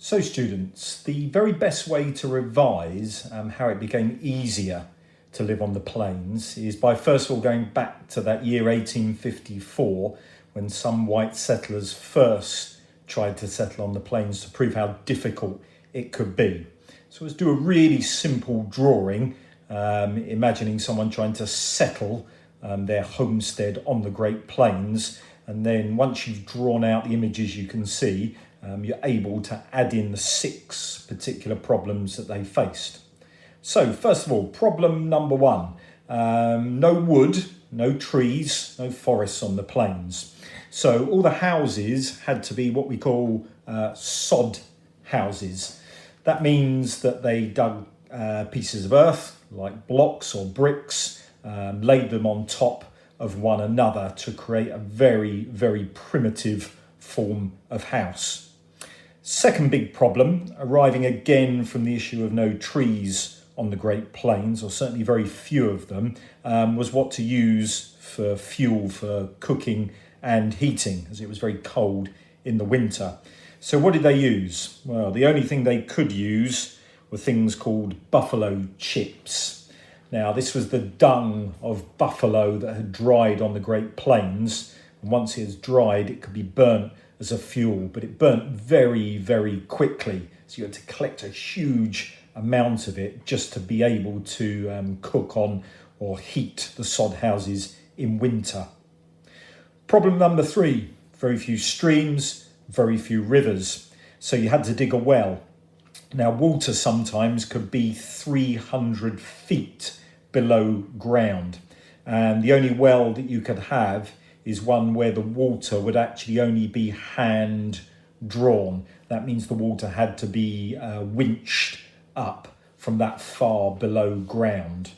So students, the very best way to revise how it became easier to live on the plains is by first of all going back to that year 1854 when some white settlers first tried to settle on the plains to prove how difficult it could be. So let's do a really simple drawing, imagining someone trying to settle their homestead on the Great Plains, and then once you've drawn out the images you can see, you're able to add in the 6 particular problems that they faced. So first of all, problem number 1, no wood, no trees, no forests on the plains. So all the houses had to be what we call sod houses. That means that they dug pieces of earth, like blocks or bricks, laid them on top of one another to create a very, very primitive form of house. Second big problem, arriving again from the issue of no trees on the Great Plains, or certainly very few of them, was what to use for fuel for cooking and heating, as it was very cold in the winter. So what did they use? Well, the only thing they could use were things called buffalo chips. Now, this was the dung of buffalo that had dried on the Great Plains, and once it has dried, it could be burnt as a fuel, but it burnt very, very quickly. So you had to collect a huge amount of it just to be able to cook on or heat the sod houses in winter. Problem number 3, very few streams, very few rivers. So you had to dig a well. Now, water sometimes could be 300 feet below ground. And the only well that you could have is one where the water would actually only be hand drawn. That means the water had to be winched up from that far below ground.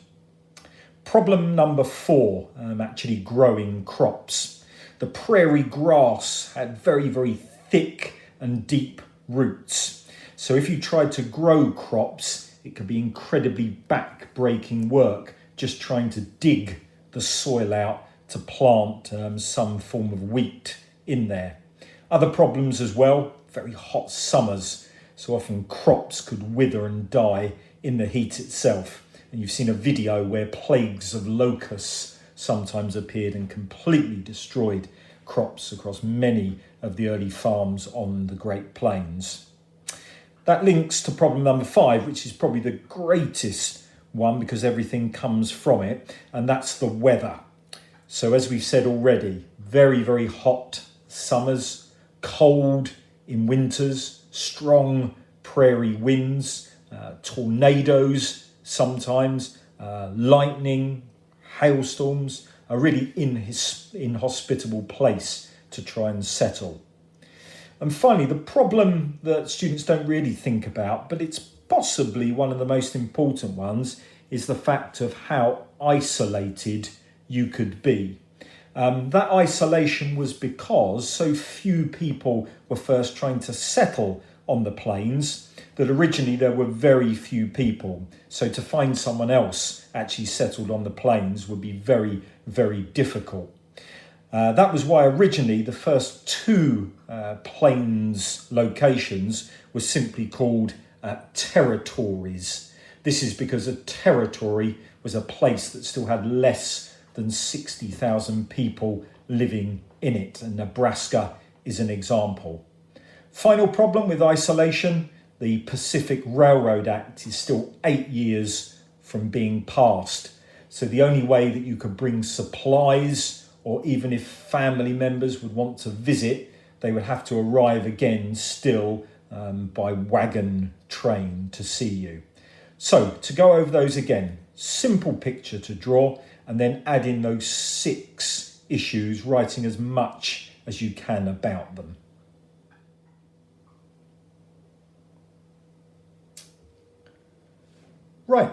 Problem number 4, actually growing crops. The prairie grass had very, very thick and deep roots. So if you tried to grow crops, it could be incredibly back-breaking work just trying to dig the soil out to plant some form of wheat in there. Other problems as well, very hot summers, so often crops could wither and die in the heat itself. And you've seen a video where plagues of locusts sometimes appeared and completely destroyed crops across many of the early farms on the Great Plains. That links to problem number 5, which is probably the greatest one because everything comes from it, and that's the weather. So as we've said already, very, very hot summers, cold in winters, strong prairie winds, tornadoes sometimes, lightning, hailstorms, a really inhospitable place to try and settle. And finally, the problem that students don't really think about, but it's possibly one of the most important ones, is the fact of how isolated you could be. That isolation was because so few people were first trying to settle on the plains that originally there were very few people. So to find someone else actually settled on the plains would be very, very difficult. That was why originally the first 2 plains locations were simply called territories. This is because a territory was a place that still had less than 60,000 people living in it, and Nebraska is an example. Final problem with isolation, the Pacific Railroad Act is still 8 years from being passed. So the only way that you could bring supplies, or even if family members would want to visit, they would have to arrive again still by wagon train to see you. So to go over those again, simple picture to draw, and then add in those 6 issues, writing as much as you can about them. Right,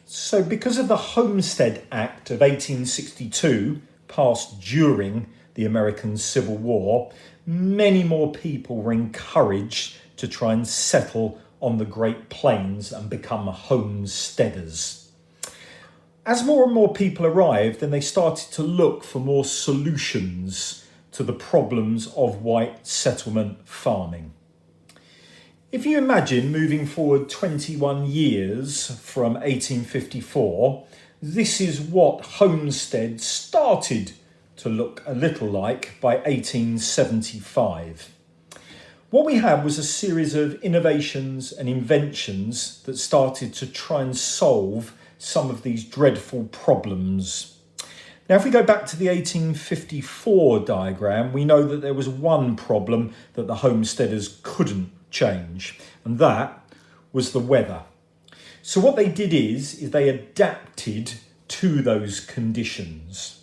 so because of the Homestead Act of 1862, passed during the American Civil War, many more people were encouraged to try and settle on the Great Plains and become homesteaders. As more and more people arrived, then they started to look for more solutions to the problems of white settlement farming. If you imagine moving forward 21 years from 1854, this is what homesteads started to look a little like by 1875. What we had was a series of innovations and inventions that started to try and solve some of these dreadful problems. Now, if we go back to the 1854 diagram, we know that there was one problem that the homesteaders couldn't change, and that was the weather. So what they did is they adapted to those conditions.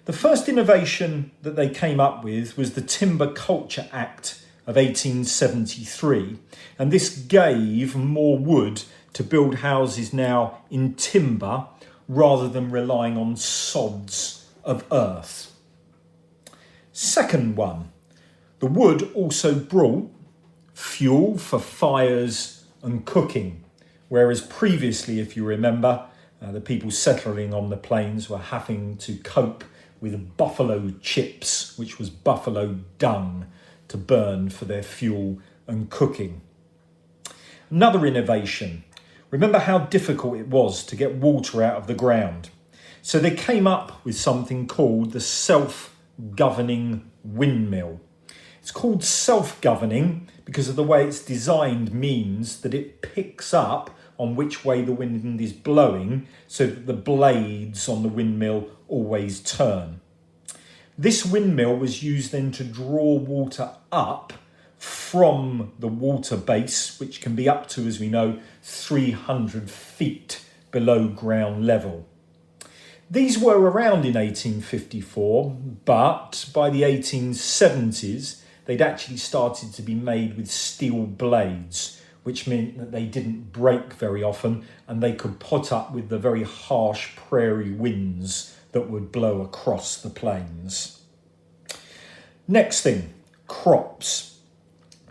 The first innovation that they came up with was the Timber Culture Act of 1873, and this gave more wood to build houses now in timber rather than relying on sods of earth. Second one, the wood also brought fuel for fires and cooking, whereas previously, if you remember, the people settling on the plains were having to cope with buffalo chips, which was buffalo dung, to burn for their fuel and cooking. Another innovation. Remember how difficult it was to get water out of the ground. So they came up with something called the self-governing windmill. It's called self-governing because of the way it's designed means that it picks up on which way the wind is blowing so that the blades on the windmill always turn. This windmill was used then to draw water up from the water base, which can be up to, as we know, 300 feet below ground level. These were around in 1854, but by the 1870s, they'd actually started to be made with steel blades, which meant that they didn't break very often and they could put up with the very harsh prairie winds that would blow across the plains. Next thing, crops.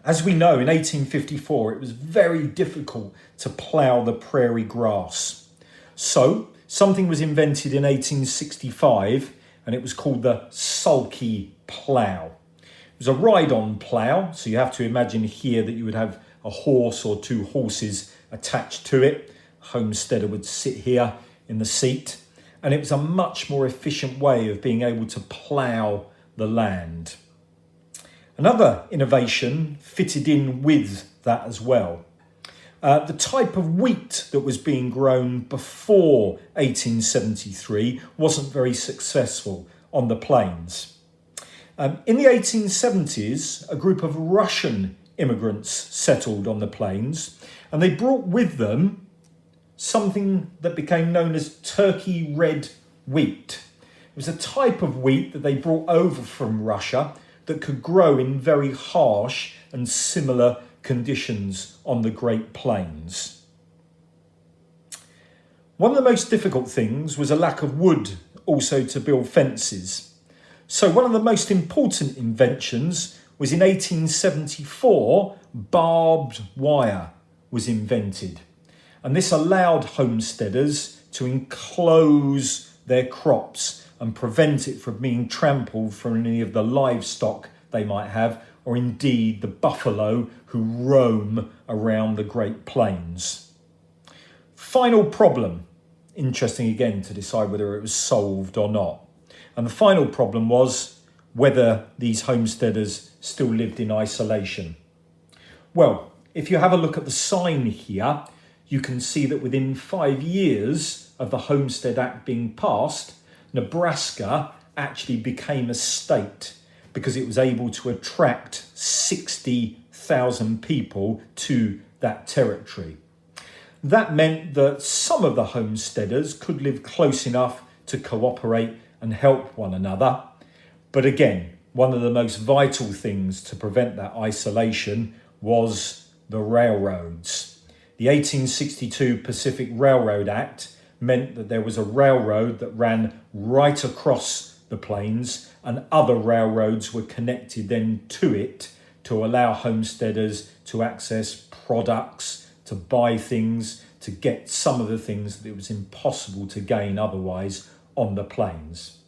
As we know, in 1854, it was very difficult to plough the prairie grass. So something was invented in 1865 and it was called the sulky plough. It was a ride-on plough, so you have to imagine here that you would have a horse or two horses attached to it. A homesteader would sit here in the seat, and it was a much more efficient way of being able to plough the land. Another innovation fitted in with that as well. The type of wheat that was being grown before 1873 wasn't very successful on the plains. In the 1870s, a group of Russian immigrants settled on the plains, and they brought with them something that became known as Turkey red wheat. It was a type of wheat that they brought over from Russia that could grow in very harsh and similar conditions on the Great Plains. One of the most difficult things was a lack of wood also to build fences. So one of the most important inventions was in 1874, barbed wire was invented. And this allowed homesteaders to enclose their crops and prevent it from being trampled from any of the livestock they might have, or indeed the buffalo who roam around the Great Plains. Final problem, interesting again to decide whether it was solved or not. And the final problem was whether these homesteaders still lived in isolation. Well, if you have a look at the sign here, you can see that within 5 years of the Homestead Act being passed, Nebraska actually became a state because it was able to attract 60,000 people to that territory. That meant that some of the homesteaders could live close enough to cooperate and help one another. But again, one of the most vital things to prevent that isolation was the railroads. The 1862 Pacific Railroad Act meant that there was a railroad that ran right across the plains, and other railroads were connected then to it to allow homesteaders to access products, to buy things, to get some of the things that it was impossible to gain otherwise on the plains.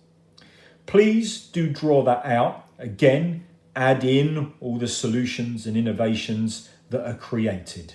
Please do draw that out. Again, add in all the solutions and innovations that are created.